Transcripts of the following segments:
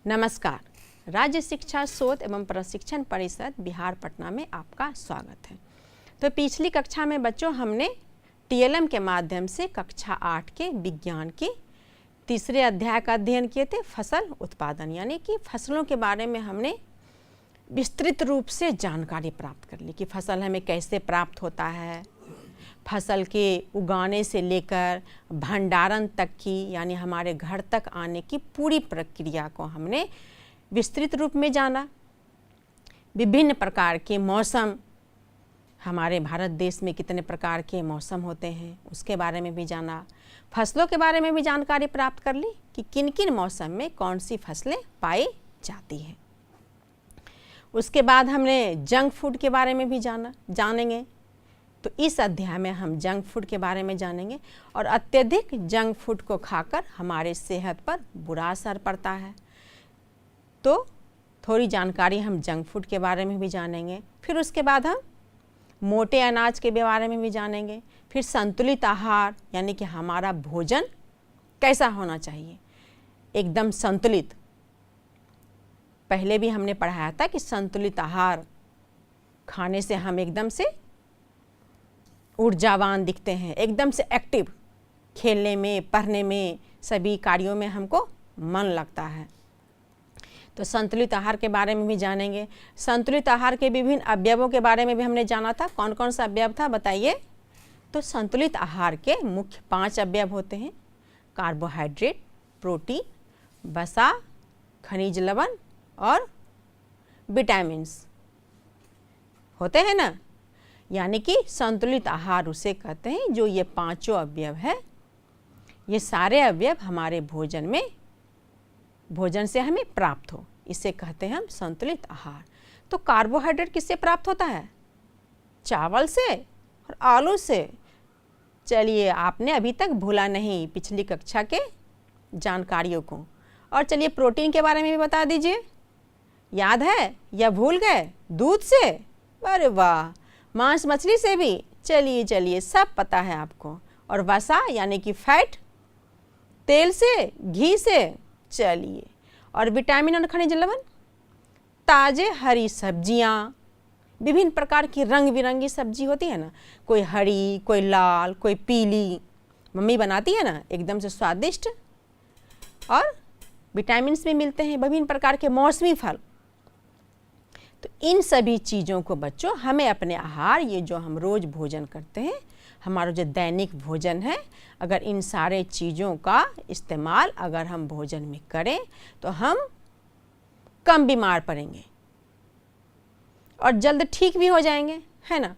नमस्कार। राज्य शिक्षा शोध एवं प्रशिक्षण परिषद बिहार पटना में आपका स्वागत है। तो पिछली कक्षा में बच्चों हमने टीएलएम के माध्यम से कक्षा 8 के विज्ञान के तीसरे अध्याय का अध्ययन किए थे, फसल उत्पादन, यानी कि फसलों के बारे में हमने विस्तृत रूप से जानकारी प्राप्त कर ली कि फसल हमें कैसे प्राप्त होता है, फसल के उगाने से लेकर भंडारण तक की, यानी हमारे घर तक आने की पूरी प्रक्रिया को हमने विस्तृत रूप में जाना। विभिन्न प्रकार के मौसम, हमारे भारत देश में कितने प्रकार के मौसम होते हैं उसके बारे में भी जाना। फसलों के बारे में भी जानकारी प्राप्त कर ली कि किन किन मौसम में कौन सी फसलें पाई जाती हैं। उसके बाद हमने जंक फूड के बारे में भी जानेंगे। तो इस अध्याय में हम जंक फूड के बारे में जानेंगे और अत्यधिक जंक फूड को खाकर हमारे सेहत पर बुरा असर पड़ता है। तो थोड़ी जानकारी हम जंक फूड के बारे में भी जानेंगे। फिर उसके बाद हम मोटे अनाज के बारे में भी जानेंगे। फिर संतुलित आहार, यानी कि हमारा भोजन कैसा होना चाहिए, एकदम संतुलित। पहले भी हमने पढ़ाया था कि संतुलित आहार खाने से हम एकदम से ऊर्जावान दिखते हैं, एकदम से एक्टिव, खेलने में, पढ़ने में, सभी कार्यों में हमको मन लगता है। तो संतुलित आहार के बारे में भी जानेंगे। संतुलित आहार के विभिन्न अवयवों के बारे में भी हमने जाना था। कौन कौन सा अवयव था बताइए। तो संतुलित आहार के मुख्य 5 अवयव होते हैं: कार्बोहाइड्रेट, प्रोटीन, वसा, खनिज लवण और विटामिन्स होते हैं ना। यानी कि संतुलित आहार उसे कहते हैं जो ये 5 अवयव है, ये सारे अवयव हमारे भोजन से हमें प्राप्त हो, इसे कहते हैं हम संतुलित आहार। तो कार्बोहाइड्रेट किससे प्राप्त होता है? चावल से और आलू से। चलिए, आपने अभी तक भूला नहीं पिछली कक्षा के जानकारियों को। और चलिए प्रोटीन के बारे में भी बता दीजिए, याद है या भूल गए? दूध से? अरे वाह, मांस मछली से भी? चलिए सब पता है आपको। और वसा यानी कि फैट, तेल से, घी से। चलिए, और विटामिन और खनिज लवण, ताजे हरी सब्जियां, विभिन्न प्रकार की रंग बिरंगी सब्जी होती है ना, कोई हरी, कोई लाल, कोई पीली, मम्मी बनाती है ना, एकदम से स्वादिष्ट। और विटामिन भी मिलते हैं, विभिन्न प्रकार के मौसमी फल। तो इन सभी चीज़ों को बच्चों हमें अपने आहार, ये जो हम रोज़ भोजन करते हैं, हमारा जो दैनिक भोजन है, अगर इन सारे चीज़ों का इस्तेमाल अगर हम भोजन में करें तो हम कम बीमार पड़ेंगे और जल्द ठीक भी हो जाएंगे, है ना।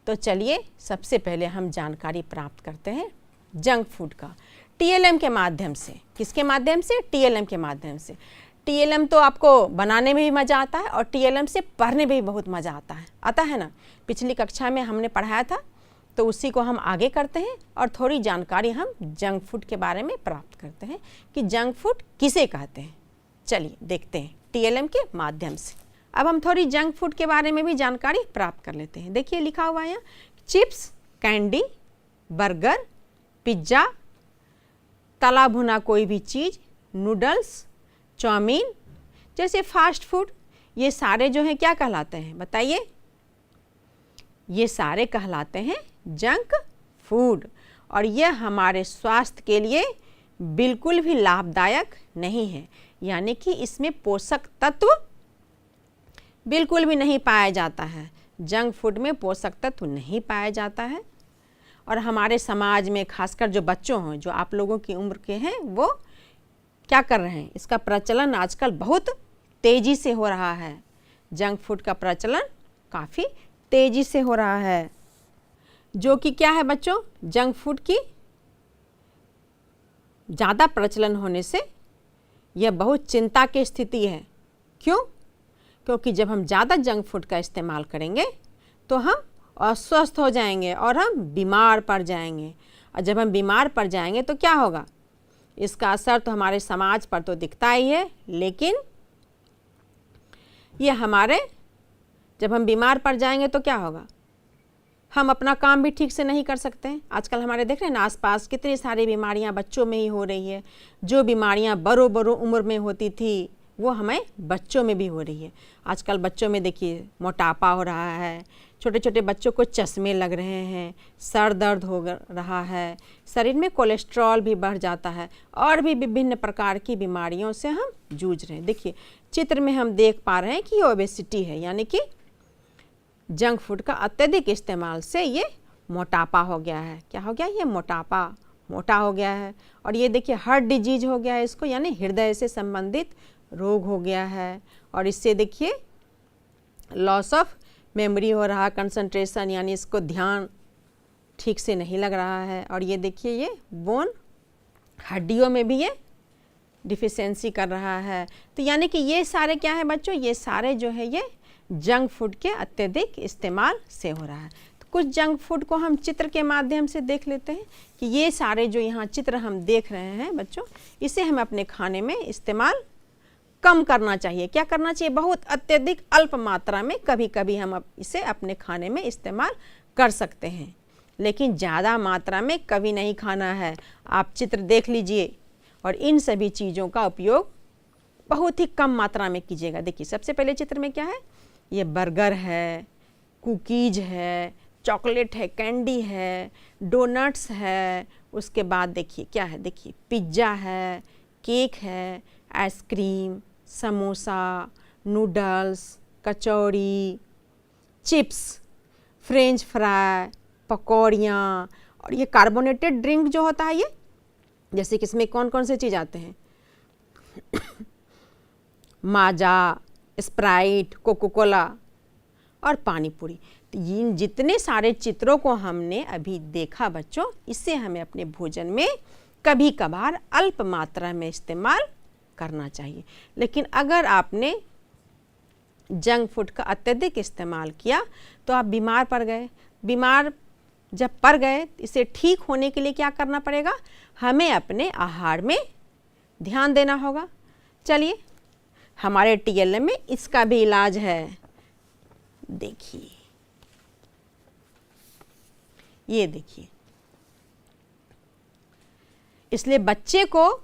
तो चलिए सबसे पहले हम जानकारी प्राप्त करते हैं जंक फूड का, टीएलएम के माध्यम से। किसके माध्यम से? टीएलएम के माध्यम से। टीएलएम तो आपको बनाने में भी मज़ा आता है और टीएलएम से पढ़ने में भी बहुत मज़ा आता है ना। पिछली कक्षा में हमने पढ़ाया था, तो उसी को हम आगे करते हैं और थोड़ी जानकारी हम जंक फूड के बारे में प्राप्त करते हैं कि जंक फूड किसे कहते हैं। चलिए देखते हैं टीएलएम के माध्यम से। अब हम थोड़ी जंक फूड के बारे में भी जानकारी प्राप्त कर लेते हैं। देखिए लिखा हुआ है यहाँ, चिप्स, कैंडी, बर्गर, पिज्ज़ा, तला भुना कोई भी चीज़, नूडल्स, चाउमीन जैसे फास्ट फूड, ये सारे जो हैं क्या कहलाते हैं बताइए? ये सारे कहलाते हैं जंक फूड। और यह हमारे स्वास्थ्य के लिए बिल्कुल भी लाभदायक नहीं है, यानी कि इसमें पोषक तत्व बिल्कुल भी नहीं पाया जाता है। जंक फूड में पोषक तत्व नहीं पाया जाता है। और हमारे समाज में खासकर जो बच्चों हैं, जो आप लोगों की उम्र के हैं, वो क्या कर रहे हैं? इसका प्रचलन आजकल बहुत तेज़ी से हो रहा है। जंक फूड का प्रचलन काफ़ी तेज़ी से हो रहा है, जो कि क्या है बच्चों, जंक फूड की ज़्यादा प्रचलन होने से यह बहुत चिंता की स्थिति है। क्यों? क्योंकि जब हम ज़्यादा जंक फूड का इस्तेमाल करेंगे तो हम अस्वस्थ हो जाएंगे और हम बीमार पड़ जाएंगे। और जब हम बीमार पड़ जाएंगे तो क्या होगा? इसका असर तो हमारे समाज पर तो दिखता ही है, लेकिन ये जब हम बीमार पड़ जाएंगे तो क्या होगा? हम अपना काम भी ठीक से नहीं कर सकते हैं। आजकल हमारे देख रहे हैं ना आसपास कितनी सारी बीमारियां बच्चों में ही हो रही है। जो बीमारियां बड़ों उम्र में होती थी वो हमें बच्चों में भी हो रही है। आजकल बच्चों में देखिए मोटापा हो रहा है, छोटे छोटे बच्चों को चश्मे लग रहे हैं, सर दर्द हो रहा है, शरीर में कोलेस्ट्रॉल भी बढ़ जाता है और भी विभिन्न प्रकार की बीमारियों से हम जूझ रहे हैं। देखिए चित्र में हम देख पा रहे हैं कि ये ओबेसिटी है, यानी कि जंक फूड का अत्यधिक इस्तेमाल से ये मोटापा हो गया है। क्या हो गया? ये मोटा हो गया है। और ये देखिए हार्ट डिजीज हो गया है इसको, यानी हृदय से संबंधित रोग हो गया है। और इससे देखिए लॉस ऑफ मेमोरी हो रहा, कंसंट्रेशन, यानी इसको ध्यान ठीक से नहीं लग रहा है। और ये देखिए ये बोन, हड्डियों में भी ये डिफिशियंसी कर रहा है। तो यानी कि ये सारे क्या है बच्चों? ये सारे जो है ये जंक फूड के अत्यधिक इस्तेमाल से हो रहा है। तो कुछ जंक फूड को हम चित्र के माध्यम से देख लेते हैं कि ये सारे जो यहाँ चित्र हम देख रहे हैं बच्चों, इसे हम अपने खाने में इस्तेमाल कम करना चाहिए। क्या करना चाहिए? बहुत अत्यधिक अल्प मात्रा में कभी कभी हम इसे अपने खाने में इस्तेमाल कर सकते हैं, लेकिन ज़्यादा मात्रा में कभी नहीं खाना है। आप चित्र देख लीजिए और इन सभी चीज़ों का उपयोग बहुत ही कम मात्रा में कीजिएगा। देखिए सबसे पहले चित्र में क्या है? ये बर्गर है, कुकीज है, चॉकलेट है, कैंडी है, डोनट्स है। उसके बाद देखिए क्या है? देखिए पिज्ज़ा है, केक है, आइसक्रीम, समोसा, नूडल्स, कचौड़ी, चिप्स, फ्रेंच फ्राई, पकौड़ियाँ, और ये कार्बोनेटेड ड्रिंक जो होता है ये, जैसे कि इसमें कौन कौन से चीज़ आते हैं? माजा, स्प्राइट, कोको कोला और पानी पूरी। तो इन जितने सारे चित्रों को हमने अभी देखा बच्चों, इससे हमें अपने भोजन में कभी कभार अल्प मात्रा में इस्तेमाल करना चाहिए। लेकिन अगर आपने जंक फूड का अत्यधिक इस्तेमाल किया तो आप बीमार पड़ गए। बीमार जब पड़ गए, इसे ठीक होने के लिए क्या करना पड़ेगा? हमें अपने आहार में ध्यान देना होगा। चलिए हमारे TLM में इसका भी इलाज है। देखिए ये देखिए, इसलिए बच्चे को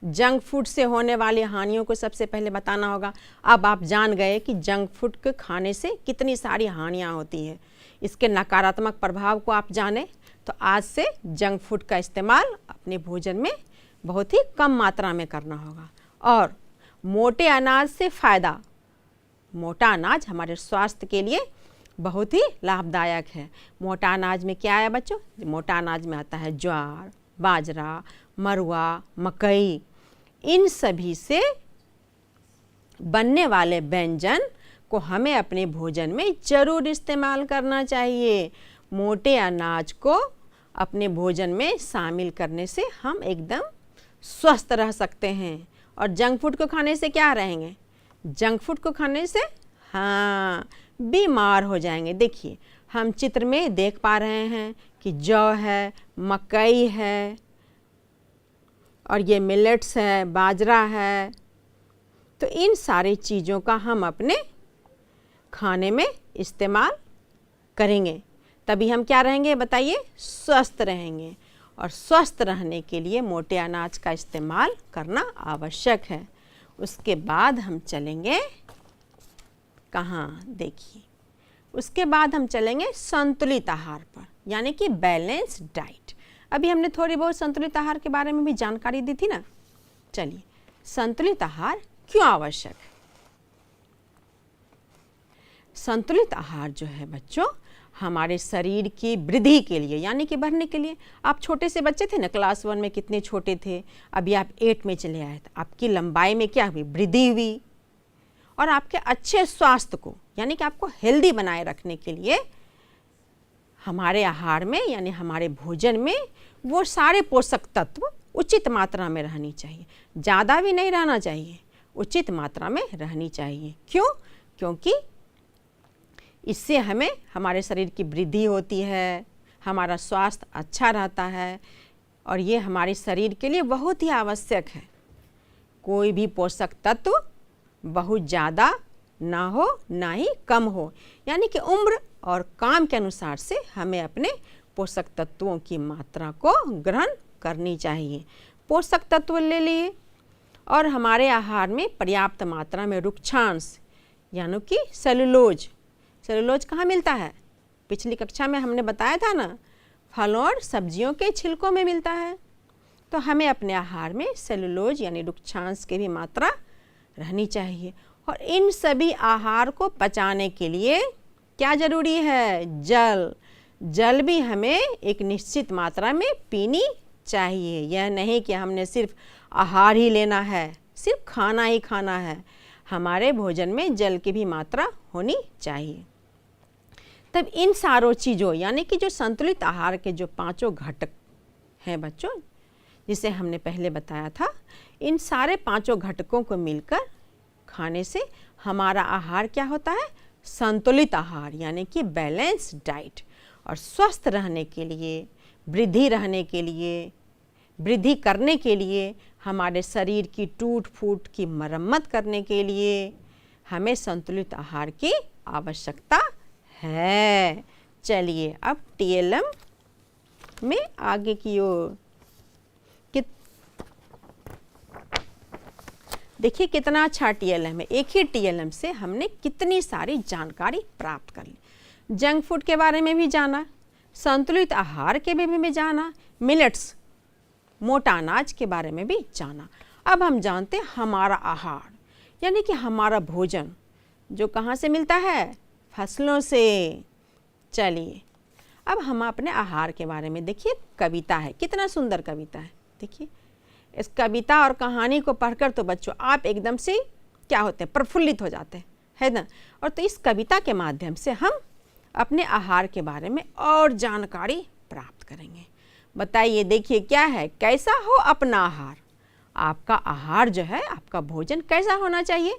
जंक फूड से होने वाली हानियों को सबसे पहले बताना होगा। अब आप जान गए कि जंक फूड के खाने से कितनी सारी हानियां होती हैं। इसके नकारात्मक प्रभाव को आप जाने तो आज से जंक फूड का इस्तेमाल अपने भोजन में बहुत ही कम मात्रा में करना होगा। और मोटे अनाज से फ़ायदा, मोटा अनाज हमारे स्वास्थ्य के लिए बहुत ही लाभदायक है। मोटा अनाज में क्या है बच्चों? मोटा अनाज में आता है ज्वार, बाजरा, मरुआ, मकई। इन सभी से बनने वाले व्यंजन को हमें अपने भोजन में ज़रूर इस्तेमाल करना चाहिए। मोटे अनाज को अपने भोजन में शामिल करने से हम एकदम स्वस्थ रह सकते हैं। और जंक फूड को खाने से क्या रहेंगे? जंक फूड को खाने से बीमार हो जाएंगे। देखिए हम चित्र में देख पा रहे हैं कि जौ है, मकई है, और ये मिलेट्स है, बाजरा है। तो इन सारी चीज़ों का हम अपने खाने में इस्तेमाल करेंगे, तभी हम क्या रहेंगे बताइए? स्वस्थ रहेंगे। और स्वस्थ रहने के लिए मोटे अनाज का इस्तेमाल करना आवश्यक है। उसके बाद हम चलेंगे कहाँ? देखिए उसके बाद हम चलेंगे संतुलित आहार पर, यानी कि बैलेंस्ड डाइट। अभी हमने थोड़ी बहुत संतुलित आहार के बारे में भी जानकारी दी थी ना। चलिए संतुलित आहार क्यों आवश्यक है? संतुलित आहार जो है बच्चों हमारे शरीर की वृद्धि के लिए, यानी कि बढ़ने के लिए। आप छोटे से बच्चे थे ना, क्लास 1 में कितने छोटे थे, अभी आप 8 में चले आए, तो आपकी लंबाई में क्या हुई? वृद्धि हुई। और आपके अच्छे स्वास्थ्य को, यानी कि आपको हेल्दी बनाए रखने के लिए हमारे आहार में, यानी हमारे भोजन में वो सारे पोषक तत्व उचित मात्रा में रहनी चाहिए। ज़्यादा भी नहीं रहना चाहिए, उचित मात्रा में रहनी चाहिए। क्यों? क्योंकि इससे हमें हमारे शरीर की वृद्धि होती है, हमारा स्वास्थ्य अच्छा रहता है, और ये हमारे शरीर के लिए बहुत ही आवश्यक है। कोई भी पोषक तत्व बहुत ज़्यादा ना हो ना ही कम हो, यानी कि उम्र और काम के अनुसार से हमें अपने पोषक तत्वों की मात्रा को ग्रहण करनी चाहिए। पोषक तत्व ले लिए और हमारे आहार में पर्याप्त मात्रा में रुक्षांश यानी कि सेलुलोज। सेलुलोज कहाँ मिलता है? पिछली कक्षा में हमने बताया था ना, फलों और सब्जियों के छिलकों में मिलता है। तो हमें अपने आहार में सेलुलोज यानी रुक्षांश की भी मात्रा रहनी चाहिए। और इन सभी आहार को पचाने के लिए क्या ज़रूरी है? जल। जल भी हमें एक निश्चित मात्रा में पीनी चाहिए। यह नहीं कि हमने सिर्फ आहार ही लेना है, सिर्फ खाना ही खाना है। हमारे भोजन में जल की भी मात्रा होनी चाहिए। तब इन सारों चीज़ों यानी कि जो संतुलित आहार के जो 5 घटक हैं बच्चों, जिसे हमने पहले बताया था, इन सारे 5 घटकों को मिलकर खाने से हमारा आहार क्या होता है? संतुलित आहार यानी कि बैलेंस डाइट। और स्वस्थ रहने के लिए, वृद्धि करने के लिए, हमारे शरीर की टूट फूट की मरम्मत करने के लिए हमें संतुलित आहार की आवश्यकता है। चलिए अब टीएलएम में आगे की ओर देखिए कितना अच्छा टीएलएम है। एक ही टीएलएम से हमने कितनी सारी जानकारी प्राप्त कर ली। जंक फूड के बारे में भी जाना, संतुलित आहार के बारे में जाना, मिलेट्स मोटा अनाज के बारे में भी जाना। अब हम जानते हैं हमारा आहार यानी कि हमारा भोजन जो कहाँ से मिलता है? फसलों से। चलिए अब हम अपने आहार के बारे में देखिए, कविता है, कितना सुंदर कविता है। देखिए इस कविता और कहानी को पढ़कर तो बच्चों आप एकदम से क्या होते हैं? प्रफुल्लित हो जाते हैं, है ना। और तो इस कविता के माध्यम से हम अपने आहार के बारे में और जानकारी प्राप्त करेंगे। बताइए, देखिए क्या है? कैसा हो अपना आहार। आपका आहार जो है, आपका भोजन कैसा होना चाहिए?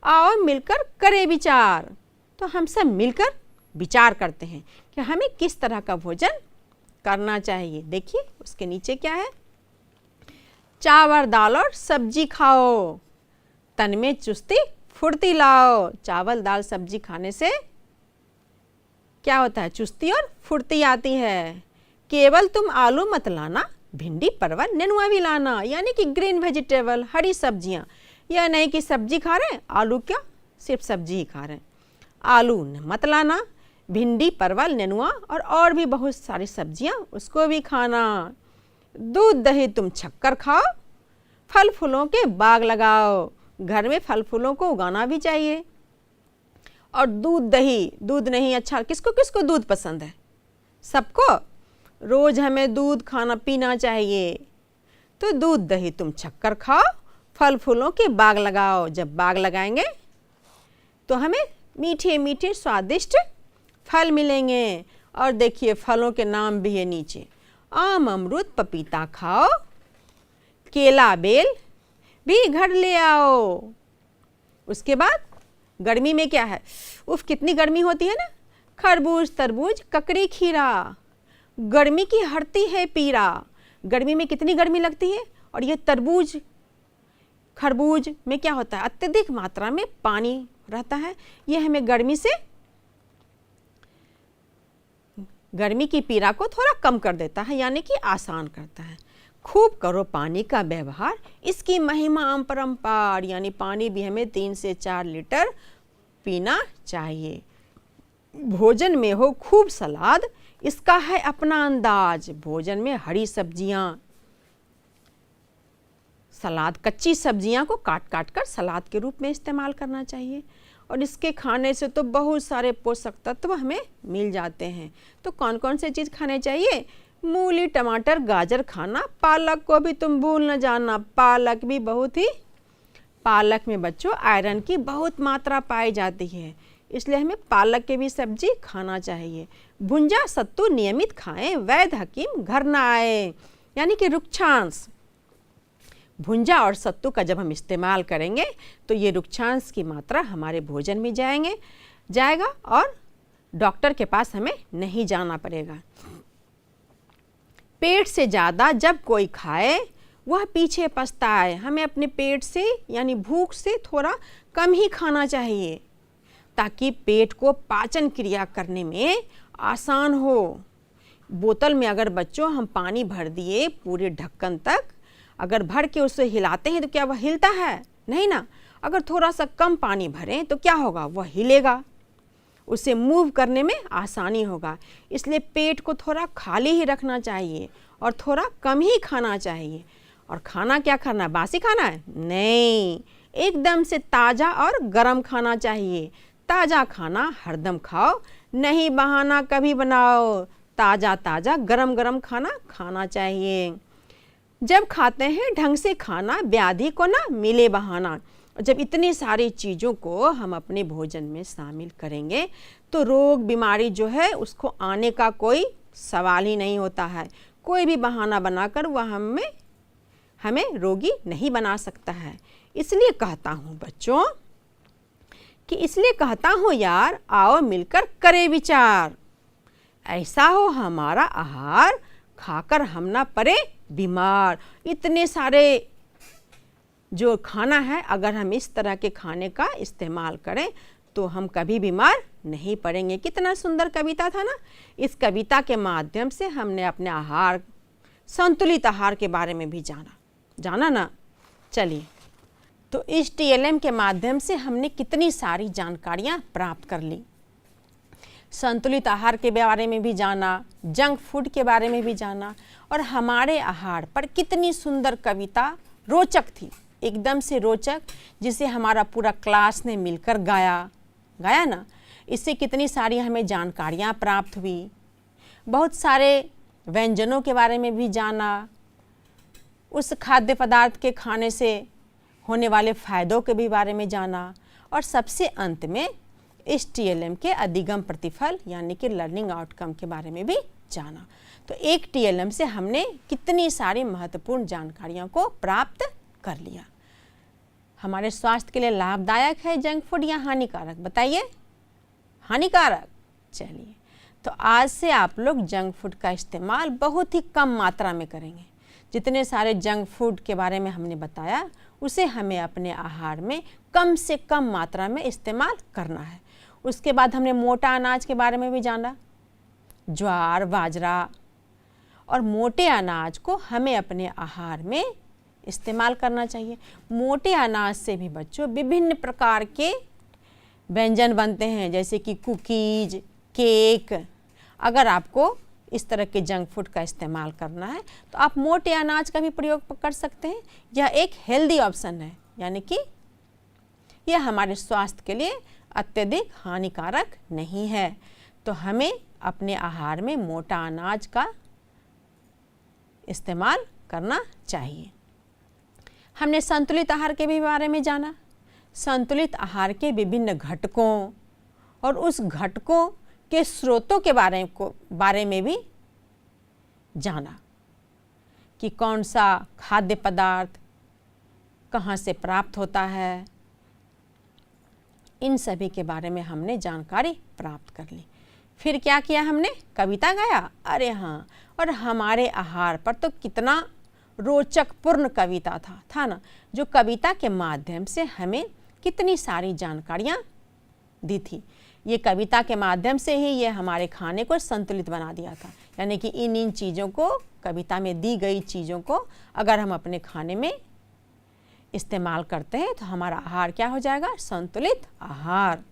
आओ मिलकर करें विचार। तो हम सब मिलकर विचार करते हैं कि हमें किस तरह का भोजन करना चाहिए। देखिए उसके नीचे क्या है? चावल दाल और सब्जी खाओ, तन में चुस्ती फुर्ती लाओ। चावल दाल सब्जी खाने से क्या होता है? चुस्ती और फुर्ती आती है। केवल तुम आलू मत लाना, भिंडी परवल नेनुआ भी लाना, यानी कि ग्रीन वेजिटेबल, हरी सब्जियां। यह नहीं कि सब्जी खा रहे हैं, आलू क्या सिर्फ सब्जी ही खा रहे हैं। आलू मत लाना, भिंडी परवल नेनुआ और भी बहुत सारी सब्जियां उसको भी खाना। दूध दही तुम छक्कर खाओ, फल फूलों के बाग लगाओ। घर में फल फूलों को उगाना भी चाहिए। और दूध दही, दूध नहीं अच्छा, किसको किसको दूध पसंद है? सबको। रोज हमें दूध खाना पीना चाहिए। तो दूध दही तुम छक्कर खाओ, फल फूलों के बाग लगाओ। जब बाग लगाएंगे तो हमें मीठे मीठे स्वादिष्ट फल मिलेंगे। और देखिए फलों के नाम भी है नीचे। आम अमरूद पपीता खाओ, केला बेल भी घर ले आओ। उसके बाद गर्मी में क्या है? उफ कितनी गर्मी होती है ना। खरबूज तरबूज ककड़ी खीरा, गर्मी की हरती है पीरा। गर्मी में कितनी गर्मी लगती है। और ये तरबूज खरबूज में क्या होता है? अत्यधिक मात्रा में पानी रहता है। ये हमें गर्मी की पीड़ा को थोड़ा कम कर देता है, यानी कि आसान करता है। खूब करो पानी का व्यवहार, इसकी महिमा अपरंपार, यानी पानी भी हमें 3 से 4 लीटर पीना चाहिए। भोजन में हो खूब सलाद, इसका है अपना अंदाज। भोजन में हरी सब्जियां, सलाद, कच्ची सब्जियां को काट काट कर सलाद के रूप में इस्तेमाल करना चाहिए। और इसके खाने से तो बहुत सारे पोषक तत्व हमें मिल जाते हैं। तो कौन कौन से चीज़ खाने चाहिए? मूली टमाटर गाजर खाना, पालक को भी तुम भूल न जाना। पालक भी पालक में बच्चों आयरन की बहुत मात्रा पाई जाती है, इसलिए हमें पालक के भी सब्जी खाना चाहिए। भुंजा सत्तू नियमित खाएं, वैद्य हकीम घर न आए, यानी कि रुक्षांश। भुंजा और सत्तू का जब हम इस्तेमाल करेंगे तो ये रुक्षांश की मात्रा हमारे भोजन में जाएगा और डॉक्टर के पास हमें नहीं जाना पड़ेगा। पेट से ज़्यादा जब कोई खाए वह पीछे पछताए। हमें अपने पेट से यानी भूख से थोड़ा कम ही खाना चाहिए, ताकि पेट को पाचन क्रिया करने में आसान हो। बोतल में अगर बच्चों हम पानी भर दिए पूरे ढक्कन तक, अगर भर के उसे हिलाते हैं तो क्या वह हिलता है? नहीं ना। अगर थोड़ा सा कम पानी भरें तो क्या होगा? वह हिलेगा, उसे मूव करने में आसानी होगा। इसलिए पेट को थोड़ा खाली ही रखना चाहिए और थोड़ा कम ही खाना चाहिए। और खाना क्या खाना? बासी खाना है? नहीं, एकदम से ताज़ा और गरम खाना चाहिए। ताज़ा खाना हरदम खाओ, नहीं बहाना कभी बनाओ। ताज़ा ताज़ा गरम गरम खाना खाना चाहिए। जब खाते हैं ढंग से खाना, व्याधि को ना मिले बहाना। जब इतनी सारी चीज़ों को हम अपने भोजन में शामिल करेंगे तो रोग बीमारी जो है उसको आने का कोई सवाल ही नहीं होता है। कोई भी बहाना बनाकर वह हमें रोगी नहीं बना सकता है। इसलिए कहता हूँ बच्चों इसलिए कहता हूँ यार, आओ मिलकर करें विचार। ऐसा हो हमारा आहार, खाकर हम ना पड़े बीमार। इतने सारे जो खाना है, अगर हम इस तरह के खाने का इस्तेमाल करें तो हम कभी बीमार नहीं पड़ेंगे। कितना सुंदर कविता था ना। इस कविता के माध्यम से हमने अपने आहार, संतुलित आहार के बारे में भी जाना ना। चलिए, तो इस TLM के माध्यम से हमने कितनी सारी जानकारियाँ प्राप्त कर ली। संतुलित आहार के बारे में भी जाना, जंक फूड के बारे में भी जाना, और हमारे आहार पर कितनी सुंदर कविता, रोचक थी, एकदम से रोचक, जिसे हमारा पूरा क्लास ने मिलकर गाया ना। इससे कितनी सारी हमें जानकारियाँ प्राप्त हुई। बहुत सारे व्यंजनों के बारे में भी जाना, उस खाद्य पदार्थ के खाने से होने वाले फ़ायदों के भी बारे में जाना, और सबसे अंत में इस TLM के अधिगम प्रतिफल यानी कि लर्निंग आउटकम के बारे में भी जाना। तो एक TLM से हमने कितनी सारी महत्वपूर्ण जानकारियों को प्राप्त कर लिया। हमारे स्वास्थ्य के लिए लाभदायक है जंक फूड या हानिकारक? बताइए। हानिकारक। चलिए, तो आज से आप लोग जंक फूड का इस्तेमाल बहुत ही कम मात्रा में करेंगे। जितने सारे जंक फूड के बारे में हमने बताया, उसे हमें अपने आहार में कम से कम मात्रा में इस्तेमाल करना है। उसके बाद हमने मोटा अनाज के बारे में भी जाना, ज्वार, बाजरा, और मोटे अनाज को हमें अपने आहार में इस्तेमाल करना चाहिए। मोटे अनाज से भी बच्चों विभिन्न प्रकार के व्यंजन बनते हैं, जैसे कि कुकीज, केक। अगर आपको इस तरह के जंक फूड का इस्तेमाल करना है तो आप मोटे अनाज का भी प्रयोग कर सकते हैं। यह एक हेल्दी ऑप्शन है, यानी कि यह हमारे स्वास्थ्य के लिए अत्यधिक हानिकारक नहीं है। तो हमें अपने आहार में मोटा अनाज का इस्तेमाल करना चाहिए। हमने संतुलित आहार के भी बारे में जाना, संतुलित आहार के विभिन्न घटकों और उस घटकों के स्रोतों के बारे में भी जाना कि कौन सा खाद्य पदार्थ कहाँ से प्राप्त होता है। इन सभी के बारे में हमने जानकारी प्राप्त कर ली। फिर क्या किया हमने? कविता गाया। अरे हाँ, और हमारे आहार पर तो कितना रोचक पूर्ण कविता था ना, जो कविता के माध्यम से हमें कितनी सारी जानकारियाँ दी थी। ये कविता के माध्यम से ही ये हमारे खाने को संतुलित बना दिया था, यानी कि इन चीज़ों को, कविता में दी गई चीज़ों को अगर हम अपने खाने में इस्तेमाल करते हैं तो हमारा आहार क्या हो जाएगा? संतुलित आहार।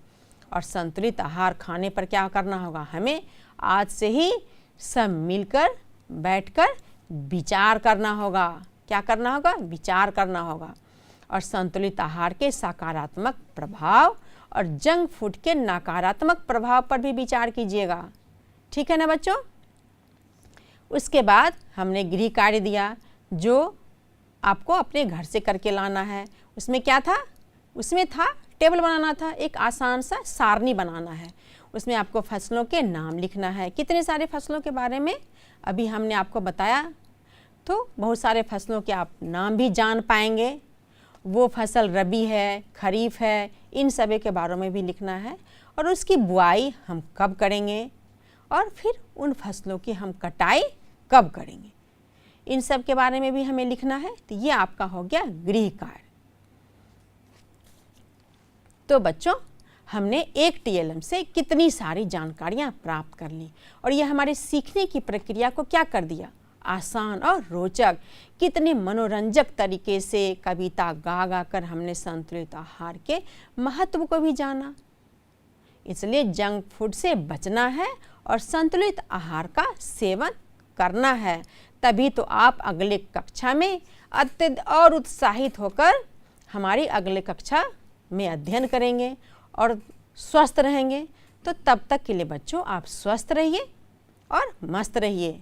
और संतुलित आहार खाने पर क्या करना होगा? हमें आज से ही सब मिलकर बैठकर विचार करना होगा। क्या करना होगा? विचार करना होगा। और संतुलित आहार के सकारात्मक प्रभाव और जंक फूड के नकारात्मक प्रभाव पर भी विचार कीजिएगा। ठीक है ना बच्चों? उसके बाद हमने गृह कार्य दिया जो आपको अपने घर से करके लाना है। उसमें क्या था? उसमें था टेबल बनाना था, एक आसान सा सारणी बनाना है। उसमें आपको फसलों के नाम लिखना है। कितने सारे फसलों के बारे में अभी हमने आपको बताया, तो बहुत सारे फसलों के आप नाम भी जान पाएंगे। वो फसल रबी है, खरीफ है, इन सभी के बारे में भी लिखना है। और उसकी बुआई हम कब करेंगे और फिर उन फसलों की हम कटाई कब करेंगे, इन सब के बारे में भी हमें लिखना है। तो ये आपका हो गया गृह कार्य। तो बच्चों, हमने एक TLM से कितनी सारी जानकारियाँ प्राप्त कर ली और ये हमारे सीखने की प्रक्रिया को क्या कर दिया? आसान और रोचक, कितने मनोरंजक तरीके से कविता गा गा कर हमने संतुलित आहार के महत्व को भी जाना। इसलिए जंक फूड से बचना है और संतुलित आहार का सेवन करना है। तभी तो आप अगले कक्षा में अत्यधिक और उत्साहित होकर हमारी अगले कक्षा में अध्ययन करेंगे और स्वस्थ रहेंगे। तो तब तक के लिए बच्चों आप स्वस्थ रहिए और मस्त रहिए।